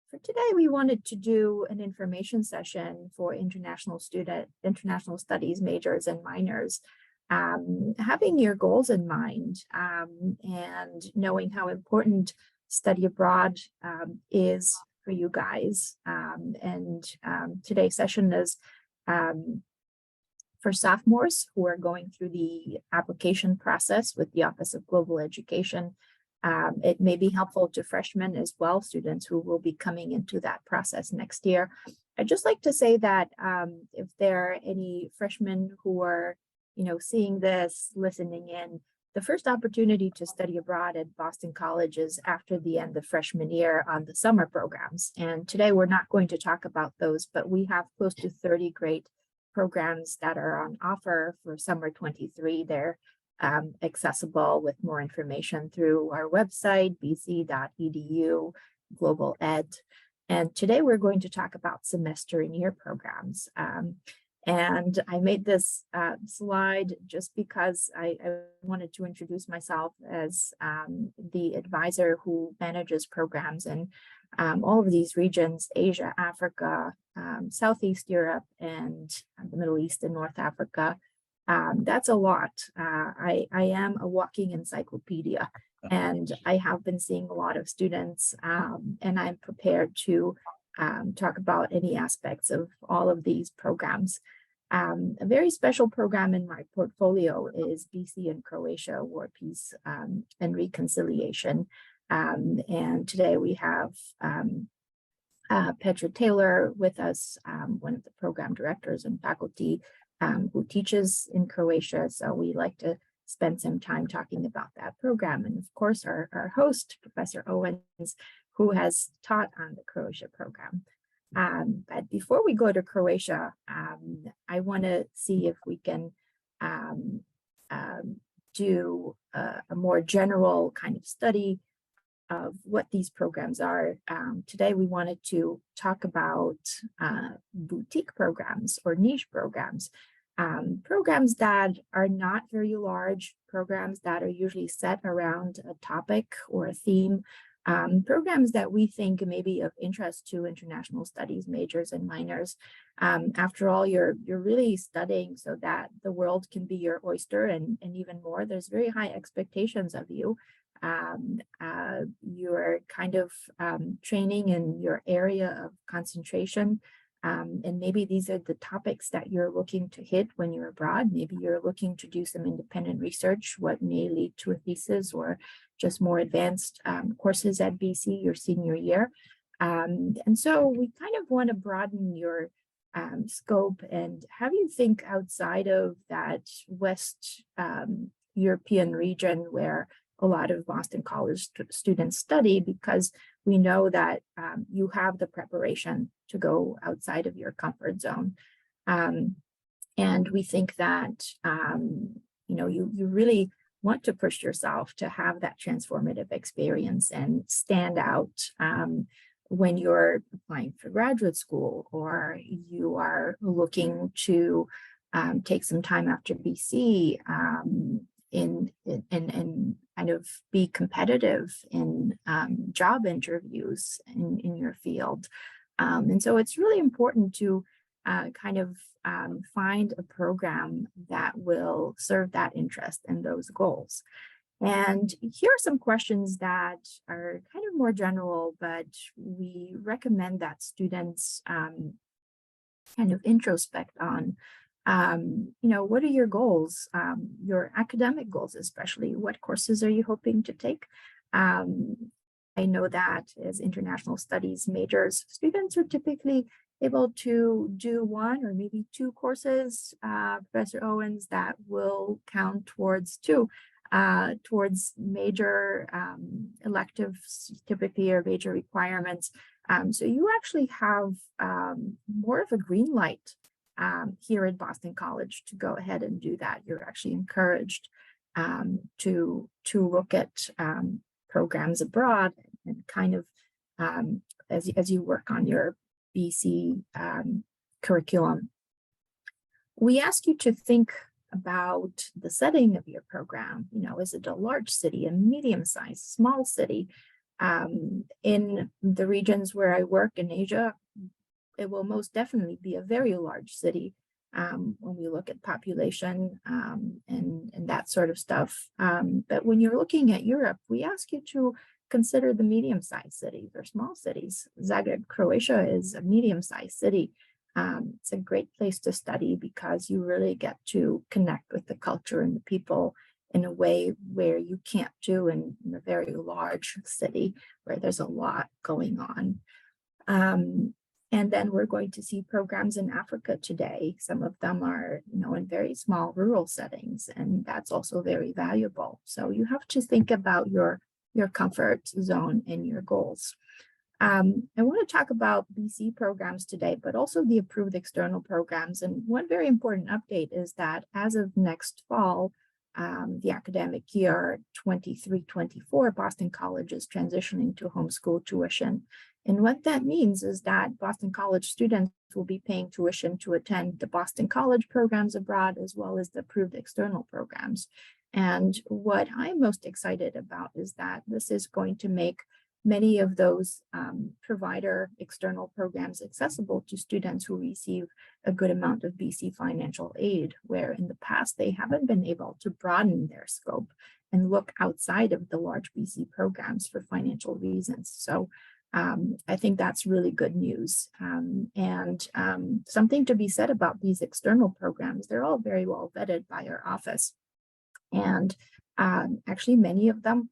For today, we wanted to do an information session for international studies majors and minors. Having your goals in mind and knowing how important study abroad is for you guys. Today's session is for sophomores who are going through the application process with the Office of Global Education. It may be helpful to freshmen as well, students who will be coming into that process next year. I'd just like to say that if there are any freshmen who are, seeing this, listening in, the first opportunity to study abroad at Boston College is after the end of freshman year on the summer programs. And today we're not going to talk about those, but we have close to 30 great programs that are on offer for summer 23. They're accessible with more information through our website, bc.edu, global ed. And today we're going to talk about semester and year programs. And I made this slide just because I wanted to introduce myself as the advisor who manages programs in all of these regions: Asia, Africa, Southeast Europe, and the Middle East and North Africa. That's a lot. I am a walking encyclopedia, and I have been seeing a lot of students, and I'm prepared to talk about any aspects of all of these programs. A very special program in my portfolio is BC and Croatia War, Peace, and Reconciliation. And today we have Petra Taylor with us, one of the program directors and faculty who teaches in Croatia. So we like to spend some time talking about that program. And of course, our host, Professor Owens, who has taught on the Croatia program. But before we go to Croatia, I want to see if we can do a more general kind of study of what these programs are. Today, we wanted to talk about boutique programs or niche programs, programs that are not very large, programs that are usually set around a topic or a theme, programs that we think may be of interest to international studies majors and minors. After all, you're really studying so that the world can be your oyster, and even more. There's very high expectations of you. You're kind of training in your area of concentration. And maybe these are the topics that you're looking to hit when you're abroad. Maybe you're looking to do some independent research, what may lead to a thesis or just more advanced courses at BC your senior year. And so we kind of want to broaden your scope and have you think outside of that West European region where a lot of Boston College students study, because we know that you have the preparation to go outside of your comfort zone. And we think that, you really want to push yourself to have that transformative experience and stand out when you're applying for graduate school, or you are looking to take some time after BC and kind of be competitive in job interviews in your field. And so it's really important to find a program that will serve that interest and those goals. And here are some questions that are kind of more general, but we recommend that students kind of introspect on. What are your goals, your academic goals, especially? What courses are you hoping to take? I know that as international studies majors, students are typically able to do one or maybe two courses, Professor Owens, that will count towards towards major electives, typically, or major requirements. So you actually have more of a green light here at Boston College to go ahead and do that. You're actually encouraged to look at programs abroad and kind of as you work on your BC curriculum. We ask you to think about the setting of your program. Is it a large city, a medium-sized, small city? In the regions where I work in Asia, it will most definitely be a very large city when we look at population and that sort of stuff. But when you're looking at Europe, we ask you to consider the medium-sized cities or small cities. Zagreb, Croatia is a medium-sized city. It's a great place to study because you really get to connect with the culture and the people in a way where you can't do in a very large city where there's a lot going on. And then we're going to see programs in Africa today. Some of them are, in very small rural settings, and that's also very valuable. So you have to think about your comfort zone and your goals. I want to talk about BC programs today, but also the approved external programs. And one very important update is that as of next fall, the academic year 23-24, Boston College is transitioning to homeschool tuition. And what that means is that Boston College students will be paying tuition to attend the Boston College programs abroad, as well as the approved external programs. And what I'm most excited about is that this is going to make many of those provider external programs accessible to students who receive a good amount of BC financial aid, where in the past they haven't been able to broaden their scope and look outside of the large BC programs for financial reasons. So I think that's really good news. And something to be said about these external programs, they're all very well vetted by our office. And actually many of them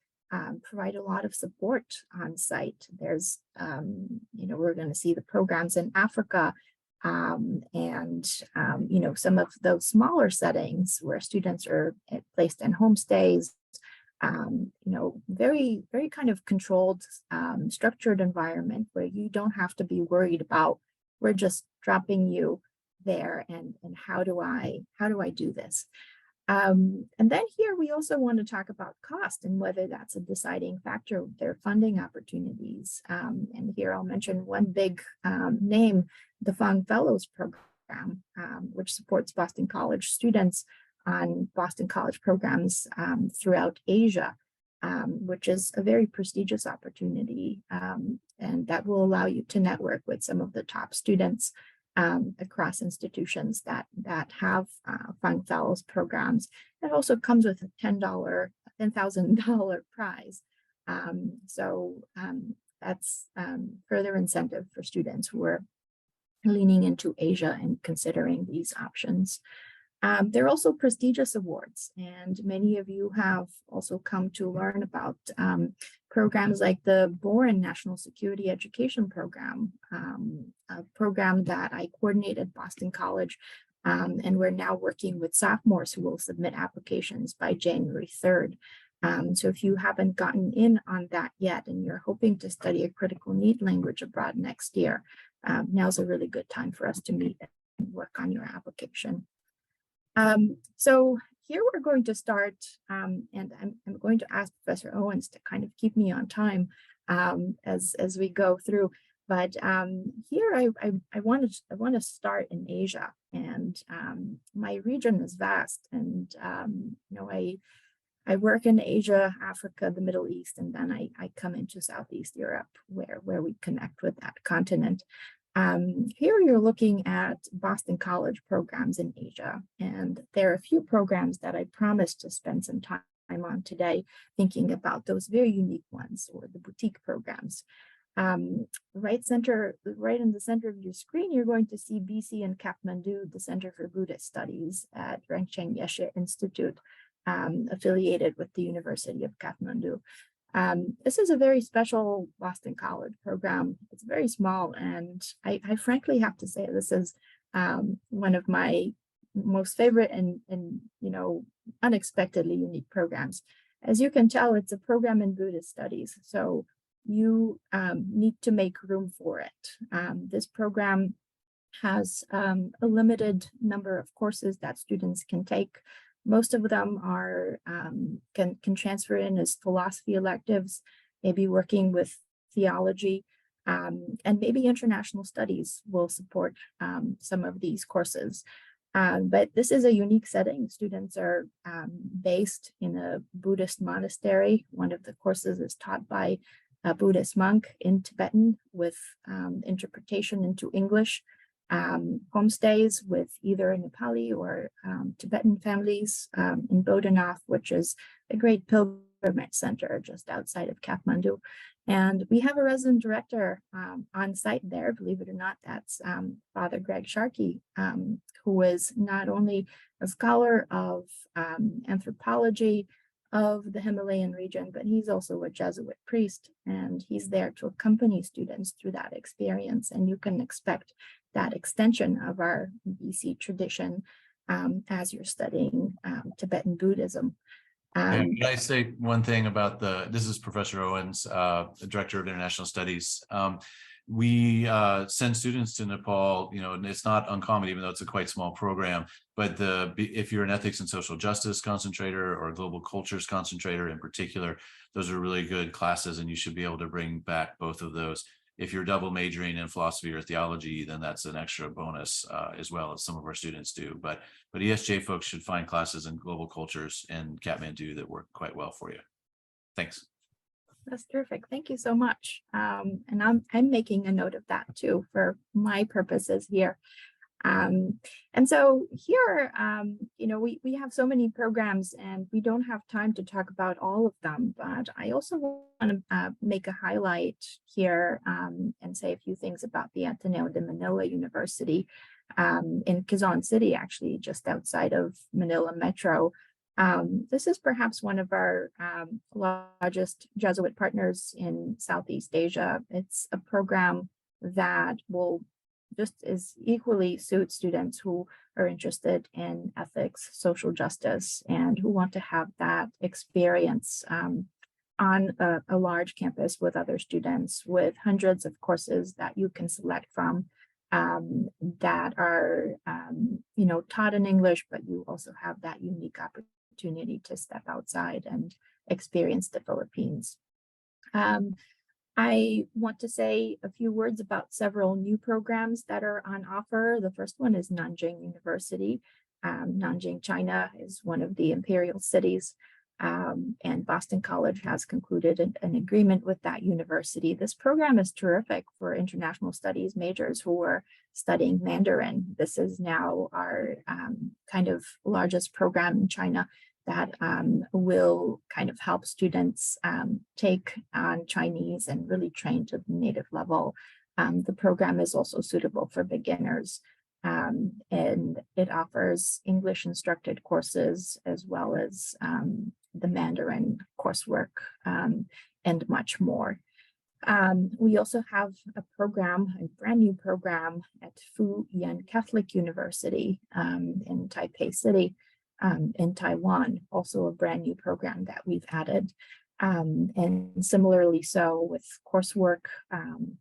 provide a lot of support on site. There's, we're going to see the programs in Africa and, some of those smaller settings where students are placed in homestays, very, very kind of controlled, structured environment where you don't have to be worried about, we're just dropping you there and how do I do this? And then here we also want to talk about cost and whether that's a deciding factor with their funding opportunities. And here I'll mention one big name, the Fung Fellows Program, which supports Boston College students on Boston College programs throughout Asia, which is a very prestigious opportunity. And that will allow you to network with some of the top students across institutions that have Fung Fellows programs. It also comes with a $10,000 prize. So that's further incentive for students who are leaning into Asia and considering these options. There are also prestigious awards, and many of you have also come to learn about programs like the Boren National Security Education Program, a program that I coordinate at Boston College, and we're now working with sophomores who will submit applications by January 3rd. So if you haven't gotten in on that yet and you're hoping to study a critical need language abroad next year, now's a really good time for us to meet and work on your application. So here we're going to start, and I'm going to ask Professor Owens to kind of keep me on time as we go through. But here I want to start in Asia, and my region is vast, and I work in Asia, Africa, the Middle East, and then I come into Southeast Europe, where we connect with that continent. Here you're looking at Boston College programs in Asia, and there are a few programs that I promised to spend some time on today, thinking about those very unique ones, or the boutique programs. Right in the center of your screen, you're going to see BC and Kathmandu, the Center for Buddhist Studies at Rangcheng Yeshe Institute, affiliated with the University of Kathmandu. This is a very special Boston College program. It's very small, and I frankly have to say this is one of my most favorite and unexpectedly unique programs. As you can tell, it's a program in Buddhist studies, so you need to make room for it. This program has a limited number of courses that students can take. Most of them are can transfer in as philosophy electives, maybe working with theology, and maybe international studies will support some of these courses. But this is a unique setting. Students are based in a Buddhist monastery. One of the courses is taught by a Buddhist monk in Tibetan with interpretation into English, homestays with either Nepali or Tibetan families in Bodhanath, which is a great pilgrimage center just outside of Kathmandu. And we have a resident director on site there, believe it or not. That's Father Greg Sharkey, who is not only a scholar of anthropology of the Himalayan region, but he's also a Jesuit priest, and he's there to accompany students through that experience. And you can expect that extension of our BC tradition as you're studying Tibetan Buddhism. Can I say one thing about this is Professor Owens, the Director of International Studies. We send students to Nepal, and it's not uncommon, even though it's a quite small program, but if you're an ethics and social justice concentrator or a global cultures concentrator in particular, those are really good classes, and you should be able to bring back both of those. If you're double majoring in philosophy or theology, then that's an extra bonus as well, as some of our students do. But ESJ folks should find classes in global cultures in Kathmandu that work quite well for you. Thanks. That's terrific. Thank you so much. And I'm making a note of that too for my purposes here. And so here, we have so many programs and we don't have time to talk about all of them, but I also want to make a highlight here and say a few things about the Ateneo de Manila University in Quezon City, actually just outside of Manila Metro. This is perhaps one of our largest Jesuit partners in Southeast Asia. It's a program that will just as equally suit students who are interested in ethics, social justice, and who want to have that experience on a large campus with other students, with hundreds of courses that you can select from that are, taught in English, but you also have that unique opportunity to step outside and experience the Philippines. I want to say a few words about several new programs that are on offer. The first one is Nanjing University. Nanjing, China is one of the imperial cities, and Boston College has concluded an agreement with that university. This program is terrific for international studies majors who are studying Mandarin. This is now our kind of largest program in China that will kind of help students take on Chinese and really train to the native level. The program is also suitable for beginners, and it offers English instructed courses as well as the Mandarin coursework and much more. We also have a brand new program at Fu Yen Catholic University in Taipei City, in Taiwan, also a brand new program that we've added. And similarly so with coursework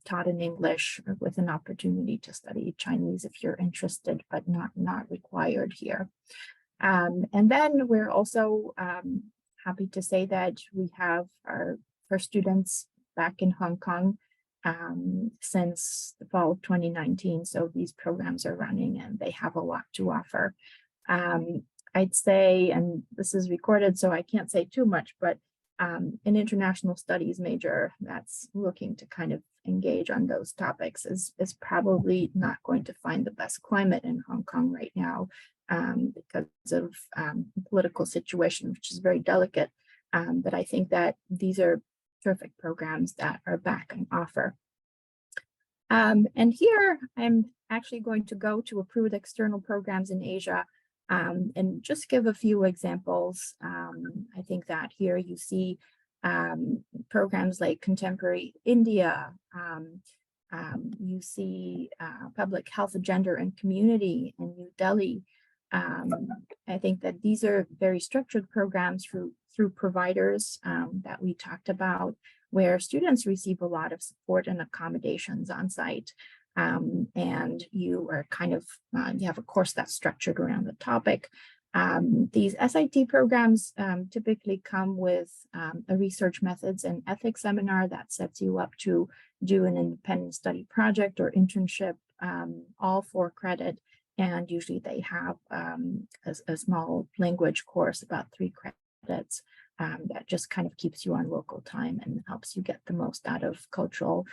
taught in English with an opportunity to study Chinese if you're interested, but not required here. And then we're also happy to say that we have our first students back in Hong Kong since the fall of 2019. So these programs are running and they have a lot to offer. I'd say, and this is recorded, so I can't say too much, but an international studies major that's looking to kind of engage on those topics is probably not going to find the best climate in Hong Kong right now because of the political situation, which is very delicate. But I think that these are terrific programs that are back on offer. And here I'm actually going to go to approved external programs in Asia. And just give a few examples. I think that here you see programs like Contemporary India. You see Public Health, Gender and Community in New Delhi. I think that these are very structured programs through providers that we talked about, where students receive a lot of support and accommodations on site. And you are kind of, you have a course that's structured around the topic. These SIT programs typically come with a research methods and ethics seminar that sets you up to do an independent study project or internship, all for credit. And usually they have a small language course, about 3 credits. that just kind of keeps you on local time and helps you get the most out of cultural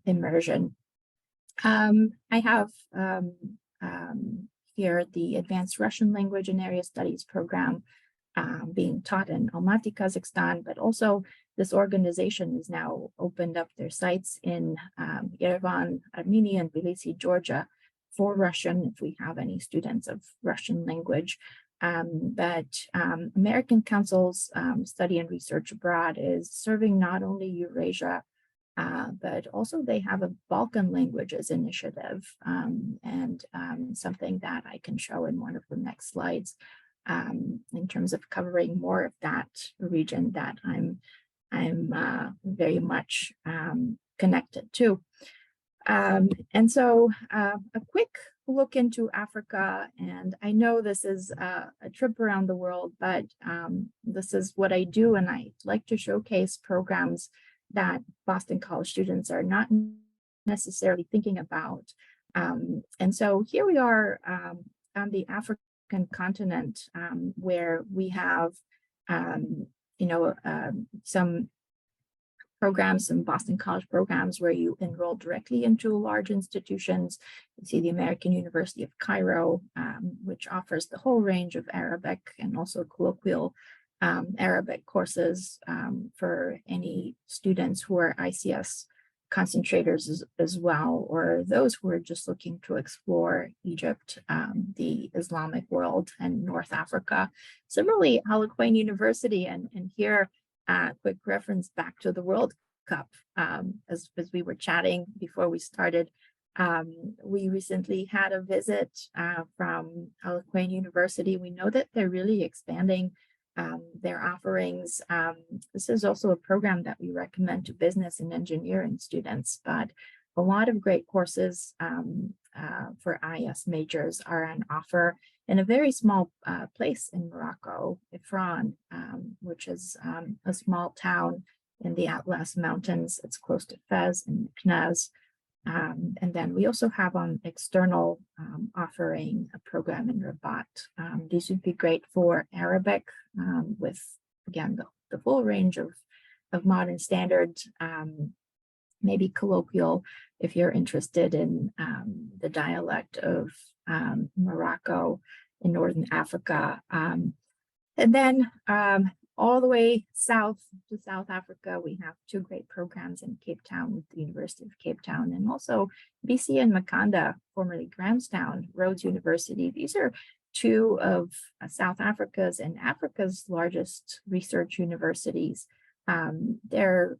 immersion. I have here the Advanced Russian Language and Area Studies program being taught in Almaty, Kazakhstan, but also this organization has now opened up their sites in Yerevan, Armenia, and Tbilisi, Georgia, for Russian, if we have any students of Russian language. But American Council's Study and Research Abroad is serving not only Eurasia, but also they have a Balkan languages initiative, and something that I can show in one of the next slides in terms of covering more of that region that I'm very much connected to. And so a quick look into Africa, and I know this is a trip around the world, but this is what I do, and I like to showcase programs that Boston College students are not necessarily thinking about. And so here we are on the African continent, where we have some programs, some Boston College programs where you enroll directly into large institutions. You see the American University of Cairo, which offers the whole range of Arabic and also colloquial Arabic courses for any students who are ICS concentrators as well, or those who are just looking to explore Egypt, the Islamic world, and North Africa. Similarly, Al Quain University, and here quick reference back to the World Cup. As we were chatting before we started, we recently had a visit from Al Quain University. We know that they're really expanding their offerings. This is also a program that we recommend to business and engineering students, but a lot of great courses for IS majors are on offer in a very small place in Morocco, Ifran, which is a small town in the Atlas Mountains. It's close to Fez and Knaz. And then we also have on external offering a program in Rabat. These would be great for Arabic with, again, the full range of modern standards, maybe colloquial if you're interested in the dialect of Morocco in Northern Africa. And then all the way south to South Africa, we have two great programs in Cape Town with the University of Cape Town, and also BC and Makanda, formerly Grahamstown, Rhodes University. These are two of South Africa's and Africa's largest research universities. They're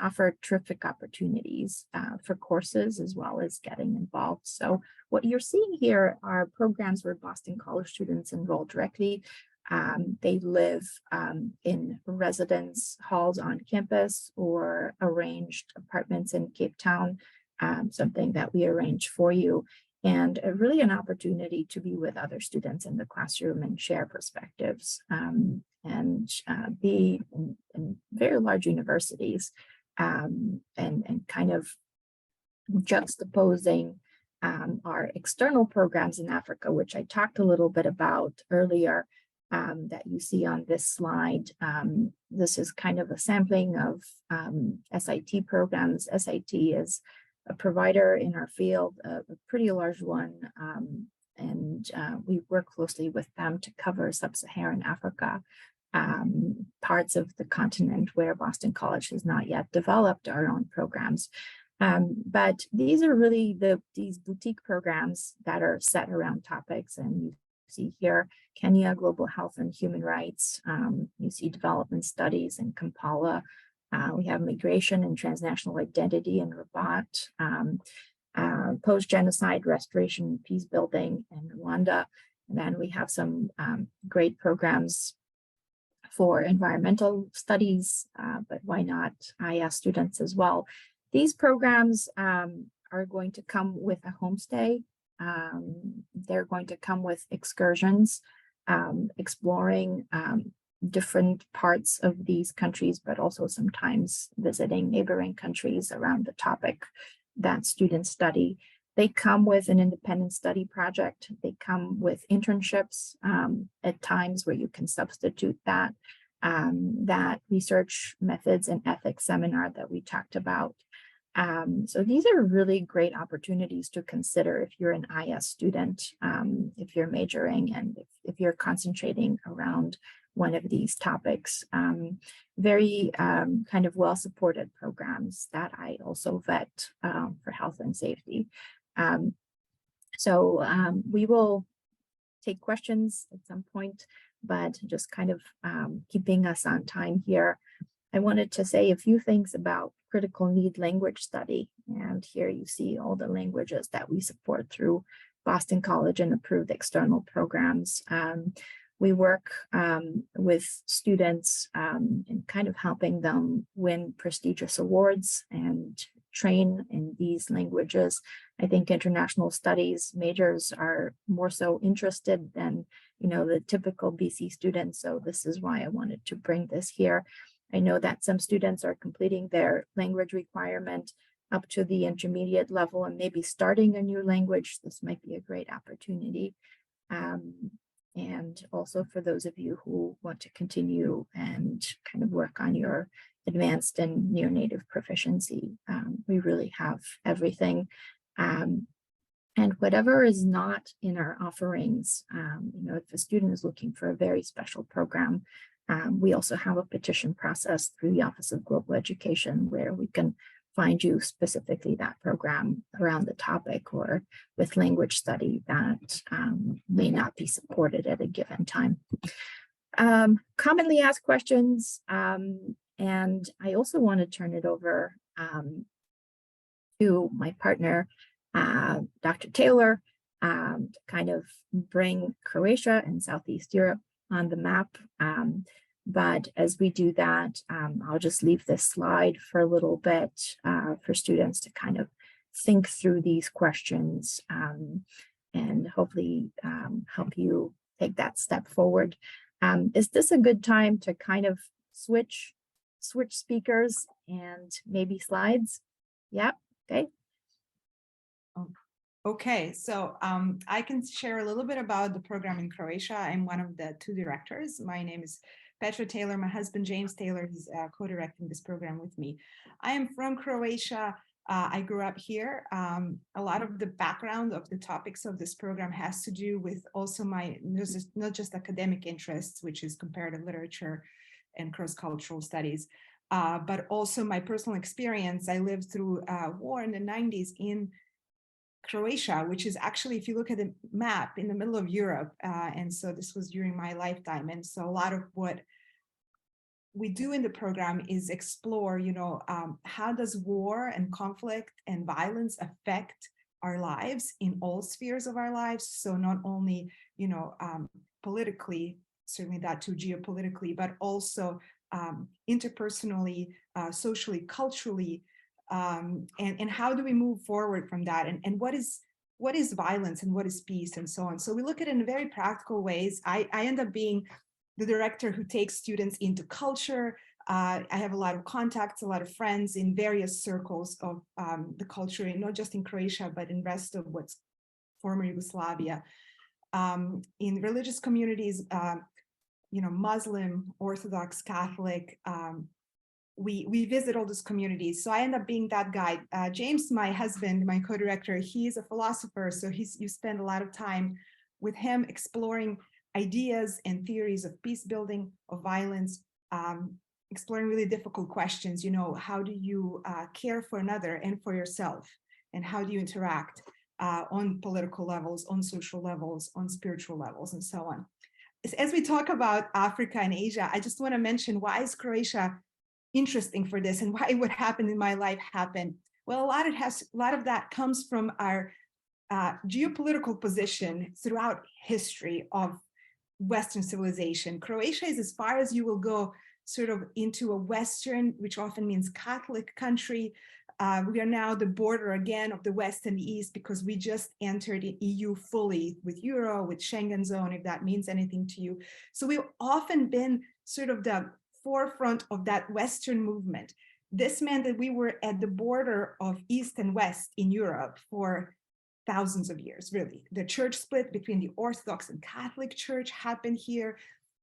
offer terrific opportunities for courses as well as getting involved. So what you're seeing here are programs where Boston College students enroll directly. They live in residence halls on campus or arranged apartments in Cape Town, something that we arrange for you, and really an opportunity to be with other students in the classroom and share perspectives and be in very large universities and kind of juxtaposing our external programs in Africa, which I talked a little bit about earlier. That you see on this slide. This is kind of a sampling of SIT programs. SIT is a provider in our field, a pretty large one, and we work closely with them to cover sub-Saharan Africa, parts of the continent where Boston College has not yet developed our own programs. But these are really these boutique programs that are set around topics, and you see here Kenya, Global Health and Human Rights. You see Development Studies in Kampala. We have Migration and Transnational Identity in Rabat, Post-Genocide Restoration and Peace Building in Rwanda. And then we have some great programs for environmental studies, but why not IS students as well. These programs are going to come with a homestay. They're going to come with excursions, exploring different parts of these countries, but also sometimes visiting neighboring countries around the topic that students study. They come with an independent study project. They come with internships at times where you can substitute that. that research methods and ethics seminar that we talked about. So these are really great opportunities to consider if you're an IS student, if you're majoring, and if you're concentrating around one of these topics. Very kind of well-supported programs that I also vet for health and safety. We will take questions at some point, but just kind of keeping us on time here. I wanted to say a few things about critical need language study. And here you see all the languages that we support through Boston College and approved external programs. We work with students in kind of helping them win prestigious awards and train in these languages. I think international studies majors are more so interested than, the typical BC students. So this is why I wanted to bring this here. I know that some students are completing their language requirement up to the intermediate level and maybe starting a new language. This might be a great opportunity. And also for those of you who want to continue and kind of work on your advanced and near native proficiency, we really have everything. And whatever is not in our offerings, if a student is looking for a very special program, we also have a petition process through the Office of Global Education where we can find you specifically that program around the topic or with language study that may not be supported at a given time. Commonly asked questions, and I also want to turn it over to my partner, Dr. Taylor, to kind of bring Croatia and Southeast Europe on the map. But as we do that, I'll just leave this slide for a little bit for students to kind of think through these questions and hopefully help you take that step forward. Is this a good time to kind of switch speakers and maybe slides? Yeah, okay. Okay, so I can share a little bit about the program in Croatia. I'm one of the two directors. My name is Petra Taylor. My husband, James Taylor, he's co-directing this program with me. I am from Croatia. I grew up here. A lot of the background of the topics of this program has to do with also my, not just academic interests, which is comparative literature and cross-cultural studies, but also my personal experience. I lived through war in the 90s in Croatia, which is actually, if you look at the map, in the middle of Europe. And so this was during my lifetime. And so a lot of what we do in the program is explore, how does war and conflict and violence affect our lives in all spheres of our lives? So not only, politically, certainly that too, geopolitically, but also interpersonally, socially, culturally, and how do we move forward from that? And what is violence and what is peace and so on? So we look at it in very practical ways. I end up being the director who takes students into culture. I have a lot of contacts, a lot of friends in various circles of the culture, not just in Croatia, but in the rest of what's former Yugoslavia. In religious communities, Muslim, Orthodox, Catholic, we visit all those communities. So I end up being that guide. James, my husband, my co-director, he's a philosopher. So you spend a lot of time with him exploring ideas and theories of peace building, of violence, exploring really difficult questions. How do you care for another and for yourself? And how do you interact on political levels, on social levels, on spiritual levels, and so on. As we talk about Africa and Asia, I just want to mention, why is Croatia interesting for this, and why what happened in my life happened? Well, a lot of that comes from our geopolitical position throughout history of Western civilization. Croatia is as far as you will go sort of into a Western, which often means Catholic country. We are now the border again of the West and the East, because we just entered the EU fully with Euro, with Schengen zone, if that means anything to you. So we've often been sort of the forefront of that Western movement. This meant that we were at the border of East and West in Europe for thousands of years, really. The church split between the Orthodox and Catholic Church happened here.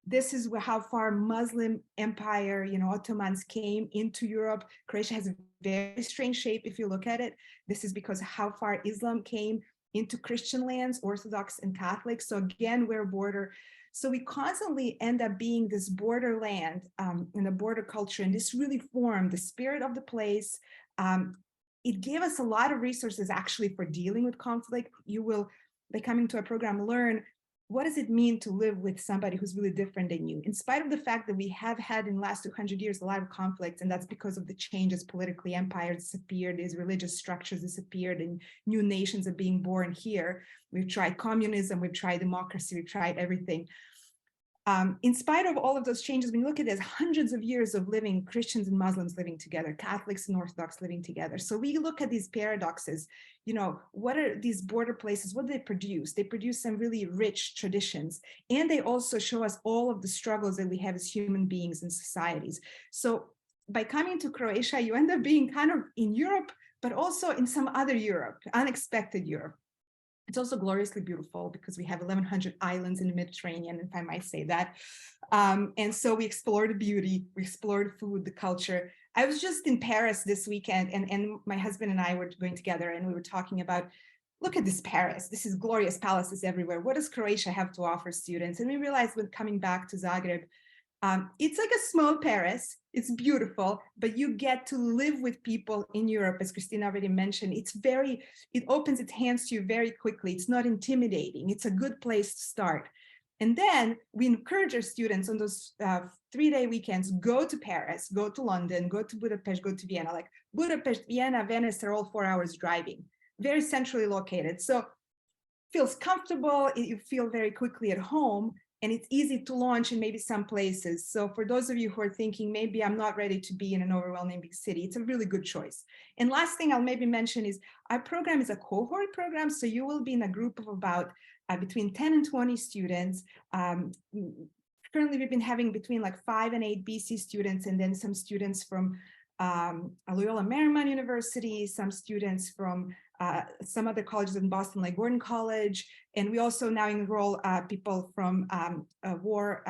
This is how far Muslim empire, Ottomans came into Europe. Croatia has a very strange shape if you look at it. This is because how far Islam came into Christian lands, Orthodox and Catholic. So again, we're a border. So we constantly end up being this borderland in a border culture, and this really formed the spirit of the place. It gave us a lot of resources actually for dealing with conflict. You will, by coming to our program, learn what does it mean to live with somebody who's really different than you, in spite of the fact that we have had in the last 200 years a lot of conflicts, and that's because of the changes politically. Empires disappeared, these religious structures disappeared, and new nations are being born here. We've tried communism, we've tried democracy, we've tried everything. In spite of all of those changes, when you look at it, there's hundreds of years of living, Christians and Muslims living together, Catholics and Orthodox living together. So we look at these paradoxes, what are these border places? What do they produce? They produce some really rich traditions, and they also show us all of the struggles that we have as human beings and societies. So by coming to Croatia, you end up being kind of in Europe, but also in some other Europe, unexpected Europe. It's also gloriously beautiful because we have 1,100 islands in the Mediterranean, if I might say that. And so we explored the beauty, we explored food, the culture. I was just in Paris this weekend, and my husband and I were going together, and we were talking about, look at this Paris. This is glorious palaces everywhere. What does Croatia have to offer students? And we realized when coming back to Zagreb, it's like a small Paris. It's beautiful, but you get to live with people in Europe, as Christina already mentioned. It opens its hands to you very quickly. It's not intimidating. It's a good place to start. And then we encourage our students on those 3-day weekends, go to Paris, go to London, go to Budapest, go to Vienna. Like Budapest, Vienna, Venice are all 4 hours driving, very centrally located. So feels comfortable, you feel very quickly at home, and it's easy to launch in maybe some places. So for those of you who are thinking, maybe I'm not ready to be in an overwhelming big city, it's a really good choice. And last thing I'll maybe mention is our program is a cohort program. So you will be in a group of about between 10 and 20 students. Currently, we've been having between like 5 and 8 BC students, and then some students from Loyola Marymount University, some students from some other colleges in Boston, like Gordon College. And we also now enroll people from war,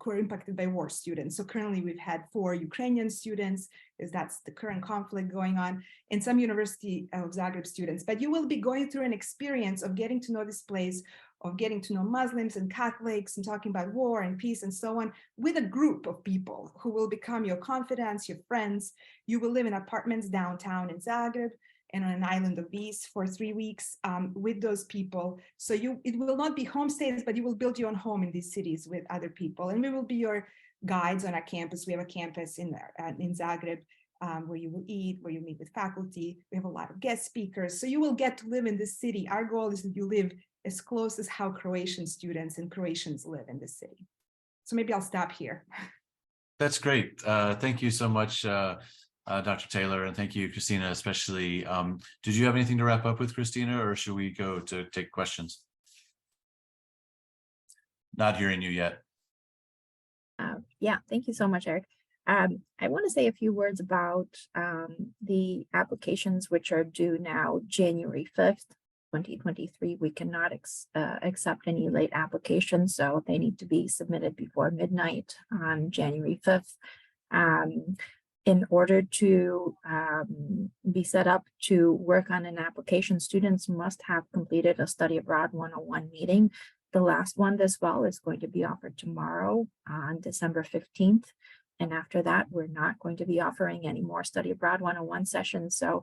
who are impacted by war students. So currently we've had 4 Ukrainian students, because that's the current conflict going on, and some University of Zagreb students. But you will be going through an experience of getting to know this place, of getting to know Muslims and Catholics, and talking about war and peace and so on, with a group of people who will become your confidants, your friends. You will live in apartments downtown in Zagreb and on an island of Vis for 3 weeks with those people. So it will not be homestays, but you will build your own home in these cities with other people. And we will be your guides on our campus. We have a campus in Zagreb where you will eat, where you meet with faculty. We have a lot of guest speakers. So you will get to live in this city. Our goal is that you live as close as how Croatian students and Croatians live in this city. So maybe I'll stop here. That's great. Thank you so much, Dr. Taylor, and thank you, Christina, especially. Did you have anything to wrap up with, Christina, or should we go to take questions? Not hearing you yet. Yeah, thank you so much, Eric. I want to say a few words about the applications which are due now, January 5th. 2023, we cannot accept any late applications, so they need to be submitted before midnight on January 5th. In order to be set up to work on an application, students must have completed a Study Abroad 101 meeting. The last one this fall is going to be offered tomorrow on December 15th. And after that, we're not going to be offering any more Study Abroad 101 sessions. So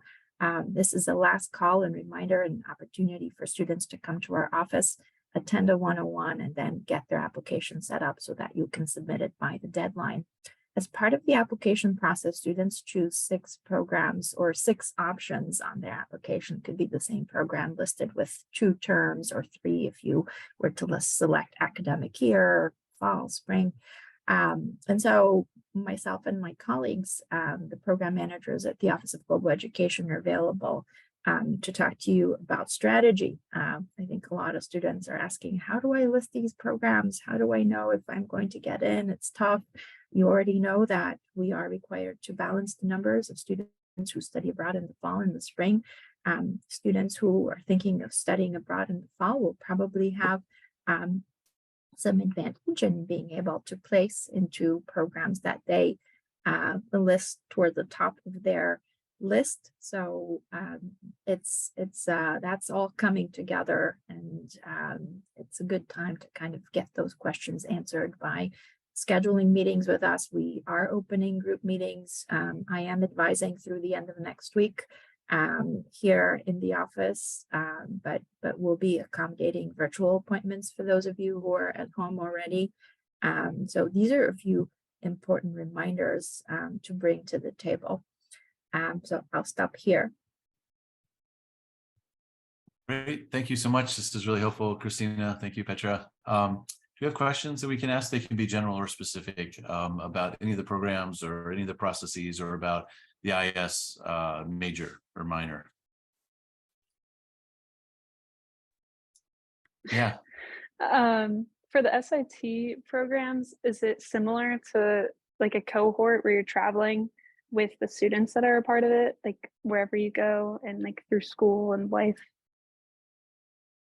this is the last call and reminder and opportunity for students to come to our office, attend a 101, and then get their application set up so that you can submit it by the deadline. As part of the application process, students choose 6 programs or 6 options on their application. Could be the same program listed with 2 terms or 3 if you were to select academic year, fall, spring. And so myself and my colleagues, the program managers at the Office of Global Education, are available to talk to you about strategy. I think a lot of students are asking, how do I list these programs? How do I know if I'm going to get in? It's tough. You already know that we are required to balance the numbers of students who study abroad in the fall and the spring. Students who are thinking of studying abroad in the fall will probably have some advantage in being able to place into programs that they list toward the top of their list. So that's all coming together, and it's a good time to kind of get those questions answered by scheduling meetings with us. We are opening group meetings. I am advising through the end of next week here in the office, but we'll be accommodating virtual appointments for those of you who are at home already. So these are a few important reminders to bring to the table. So I'll stop here. Great, thank you so much. This is really helpful, Christina. Thank you, Petra. Do you have questions that we can ask? They can be general or specific about any of the programs or any of the processes, or about the IS major or minor. Yeah. For the SIT programs, is it similar to like a cohort where you're traveling with the students that are a part of it, like wherever you go and like through school and life?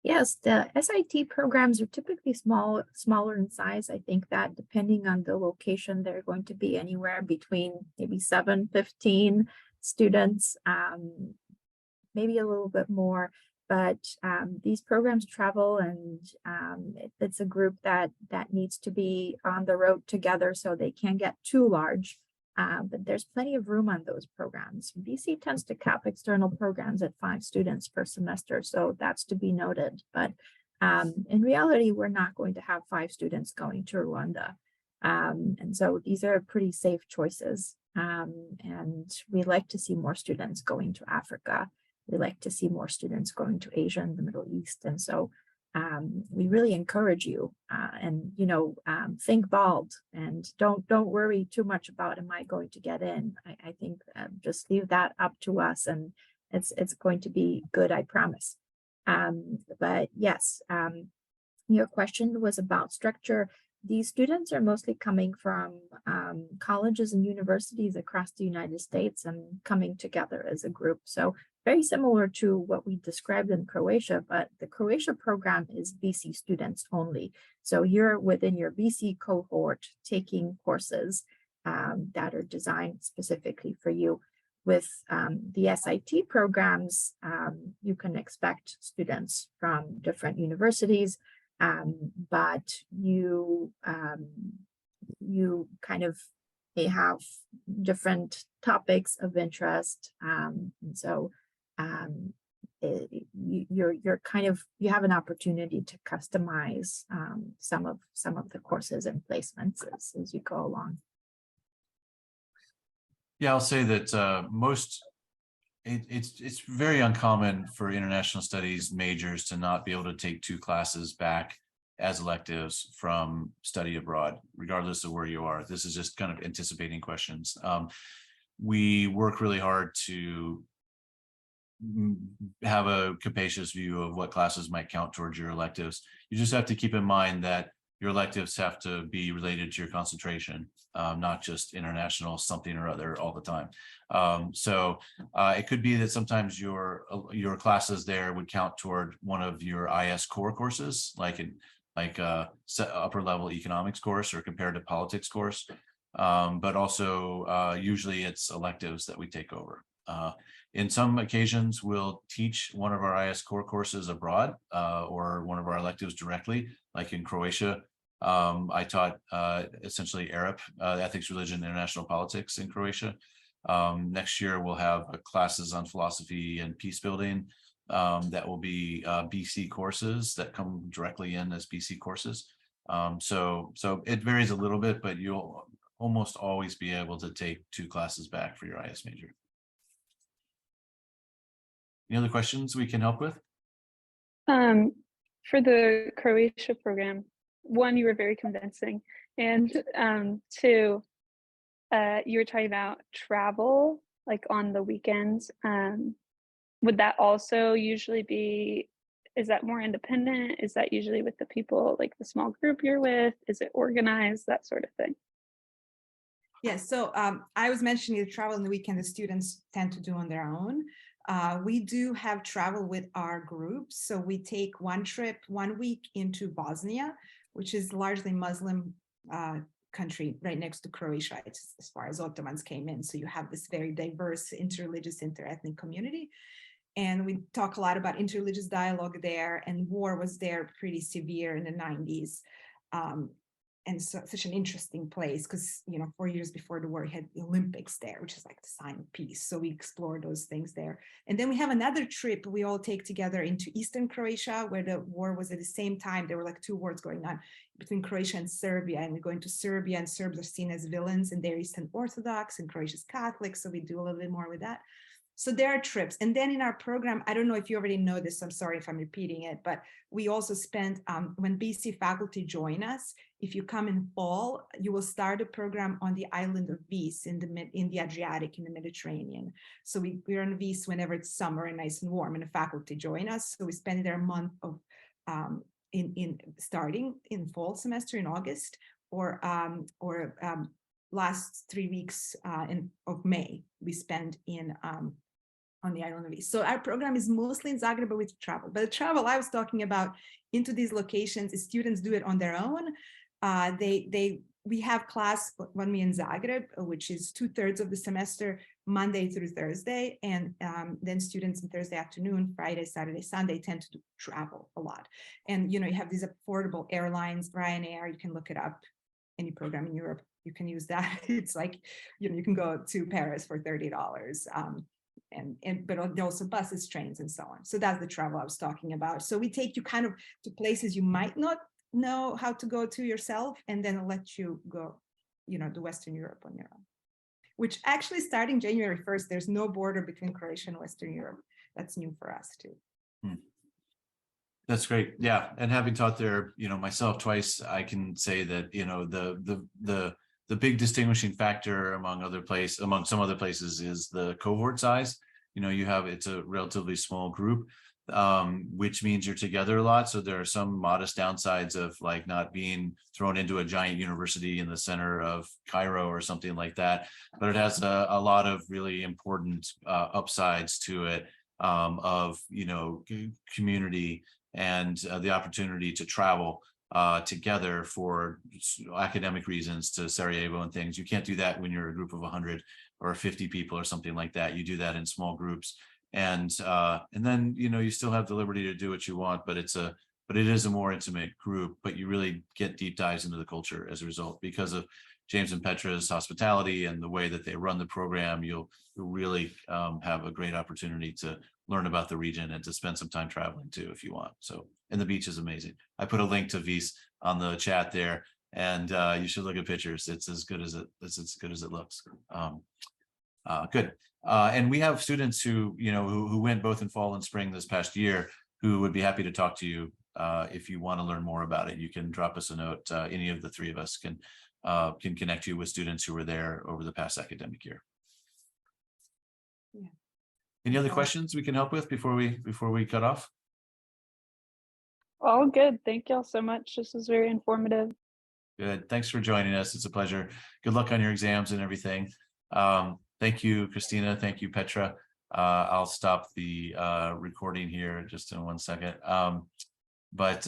Yes, the SIT programs are typically smaller in size. I think that depending on the location, they're going to be anywhere between maybe 7-15 students, maybe a little bit more. But these programs travel, and it's a group that needs to be on the road together, so they can't get too large. But there's plenty of room on those programs. BC tends to cap external programs at 5 students per semester, so that's to be noted. But in reality, we're not going to have 5 students going to Rwanda. And so these are pretty safe choices. And we like to see more students going to Africa. We like to see more students going to Asia and the Middle East. And so we really encourage you, and think bold, and don't worry too much about, am I going to get in? I think just leave that up to us, and it's going to be good, I promise. But yes, your question was about structure. These students are mostly coming from colleges and universities across the United States and coming together as a group. So very similar to what we described in Croatia, but the Croatia program is BC students only. So you're within your BC cohort taking courses that are designed specifically for you. With the SIT programs, you can expect students from different universities, but you kind of may have different topics of interest, and so you have an opportunity to customize some of the courses and placements as you go along. Yeah, I'll say that it's very uncommon for international studies majors to not be able to take 2 classes back as electives from study abroad, regardless of where you are. This is just kind of anticipating questions. We work really hard to have a capacious view of what classes might count towards your electives. You just have to keep in mind that your electives have to be related to your concentration, not just international something or other all the time. So it could be that sometimes your classes there would count toward one of your IS core courses, like upper level economics course or comparative politics course. But also usually it's electives that we take over. In some occasions, we'll teach one of our IS core courses abroad or one of our electives directly, like in Croatia. I taught essentially Arab, ethics, religion, international politics in Croatia. Next year, we'll have classes on philosophy and peace building that will be BC courses that come directly in as BC courses. So it varies a little bit, but you'll almost always be able to take 2 classes back for your IS major. Any other questions we can help with? For the Croatia program, 1, you were very convincing, and 2, you were talking about travel, like on the weekends. Would that also usually be, is that more independent? Is that usually with the people, like the small group you're with? Is it organized, that sort of thing? Yes, so I was mentioning the travel on the weekend the students tend to do on their own. We do have travel with our groups. So we take one trip 1 week into Bosnia, which is largely Muslim country right next to Croatia, it's, as far as Ottomans came in. So you have this very diverse interreligious, interethnic community. And we talk a lot about interreligious dialogue there, and war was there pretty severe in the 90s. And so such an interesting place because, 4 years before the war, we had the Olympics there, which is like the sign of peace. So we explore those things there. And then we have another trip we all take together into Eastern Croatia, where the war was at the same time. There were like two wars going on between Croatia and Serbia. And we go into Serbia, and Serbs are seen as villains, and they're Eastern Orthodox, and Croatia's Catholic. So we do a little bit more with that. So there are trips. And then in our program, I don't know if you already know this, I'm sorry if I'm repeating it, but we also spend, when BC faculty join us, if you come in fall, you will start a program on the island of Vis in the Adriatic, in the Mediterranean. So we're on Vis whenever it's summer and nice and warm, and the faculty join us. So we spend there a month of, starting in fall semester in August, or last 3 weeks of May, we spend on the island of Vis. So our program is mostly in Zagreb, but with travel. But the travel I was talking about into these locations is students do it on their own. We have class when we in Zagreb, which is 2/3 of the semester, Monday through Thursday, and then students on Thursday afternoon, Friday, Saturday, Sunday tend to travel a lot. And you have these affordable airlines, Ryanair. You can look it up. Any program in Europe, you can use that. It's like you can go to Paris for $30. But also buses, trains, and so on. So that's the travel I was talking about. So we take you kind of to places you might not know how to go to yourself, and then let you go, to Western Europe on your own. Which actually, starting January 1st, there's no border between Croatia and Western Europe. That's new for us too. That's great. Yeah, and having taught there, myself twice, I can say that the big distinguishing factor among some other places is the cohort size. It's a relatively small group, which means you're together a lot. So there are some modest downsides of like not being thrown into a giant university in the center of Cairo or something like that. But it has a lot of really important upsides to it, of community and the opportunity to travel together for academic reasons to Sarajevo and things. You can't do that when you're a group of 100 or 50 people or something like that. You do that in small groups, and then you still have the liberty to do what you want, but it is a more intimate group. But you really get deep dives into the culture as a result, because of James and Petra's hospitality and the way that they run the program. You'll really have a great opportunity to learn about the region and to spend some time traveling too, if you want. So, and the beach is amazing. I put a link to Vis on the chat there, and you should look at pictures. It's as good as it looks. Good. And we have students who went both in fall and spring this past year, who would be happy to talk to you if you want to learn more about it. You can drop us a note. Any of the three of us can connect you with students who were there over the past academic year. Yeah. Any other questions we can help with before we cut off? All good. Thank y'all so much. This was very informative. Good. Thanks for joining us. It's a pleasure. Good luck on your exams and everything. Thank you, Christina. Thank you, Petra. I'll stop the recording here just in 1 second. But